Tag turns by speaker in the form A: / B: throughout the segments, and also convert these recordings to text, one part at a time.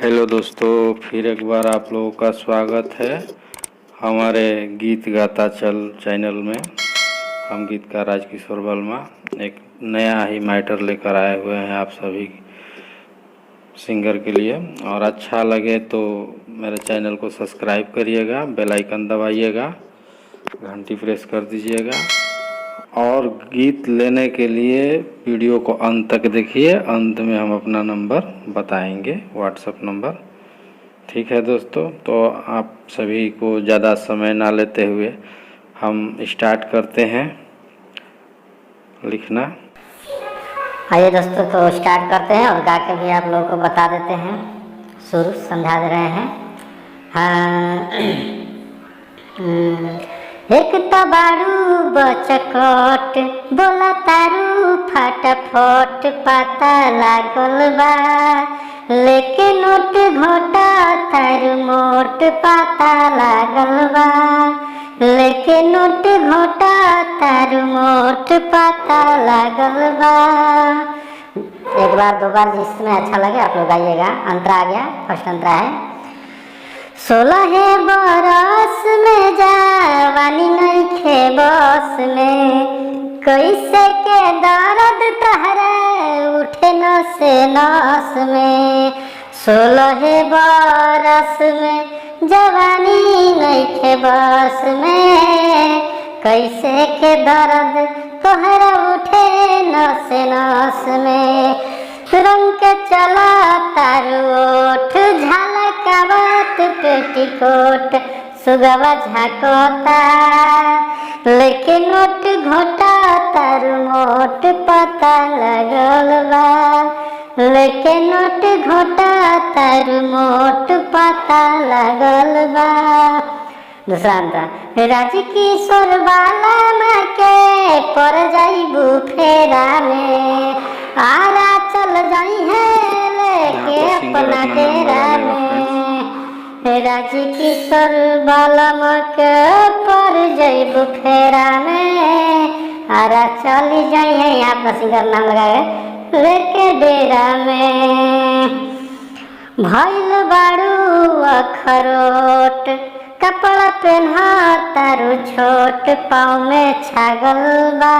A: Hello दोस्तों, फिर एक बार आप लोगों का स्वागत है हमारे गीत गाता चल चैनल में। हम गीतकार राजकिशोर वर्मा एक नया ही मैटर लेकर आए हुए हैं आप सभी सिंगर के लिए। और अच्छा लगे तो मेरे चैनल को सब्सक्राइब करिएगा, बेल आइकन दबाइएगा, घंटी प्रेस कर दीजिएगा। और गीत लेने के लिए वीडियो को अंत तक देखिए। अंत में हम अपना नंबर बताएंगे, व्हाट्सएप नंबर। ठीक है दोस्तों, तो आप सभी को ज़्यादा समय ना लेते हुए हम स्टार्ट करते हैं लिखना।
B: आइए दोस्तों, तो स्टार्ट करते हैं और गा के भी आप लोगों को बता देते हैं, सुर समझा दे रहे हैं। हाँ एक तबारू बचकट बोला तारू फटाफट पता लागल बा, लेके नोट घोटा तारू मोट पता लागल बा, लेके नोट घोटा तारू मोट पता लागल बा। एक बार दो बार जिसमें अच्छा लगे आप लोग गाइएगा। अंतरा आ गया, फर्स्ट अंतरा है। 16 बरस में जवानी नइखे बस में, कैसे के दर्द तहरा उठे नस नस में। 16 बरस में जवानी नइखे बस में, कैसे के दर्द तोहरा उठे नस नस में। रंग के चला तारू ओठ झलकावत पेटीकोट सुगवा झाकोता, लेके नोट घोटा तारू मोट पता लगल बा, लेके नोट घोटा तारू मोट पता लगल बा। दूसरा अंतरा राजकिशोर वाला माँ के पर जाइबू फेरा में, आरा चल जाई है लेके अपना डेरा में। राजकिशोर वाला माँ के पर जाइबू फेरा में, आरा चल जाई है, यहाँ अपना सिंगर नाम लगाए, लेके डेरा में। भइल बारू अखरोट कपड़ा पहना तारू छोट, पाँव में छागल बा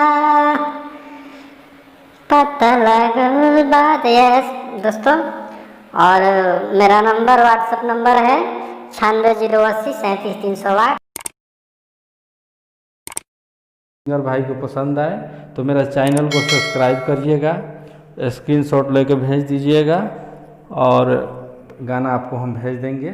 B: पता लगल बा। यस दोस्तों, और मेरा नंबर व्हाट्सएप नंबर है 96 080 37 308।
A: सिंगर भाई को पसंद आए तो मेरा चैनल को सब्सक्राइब करिएगा, स्क्रीनशॉट लेके भेज दीजिएगा और गाना आपको हम भेज देंगे।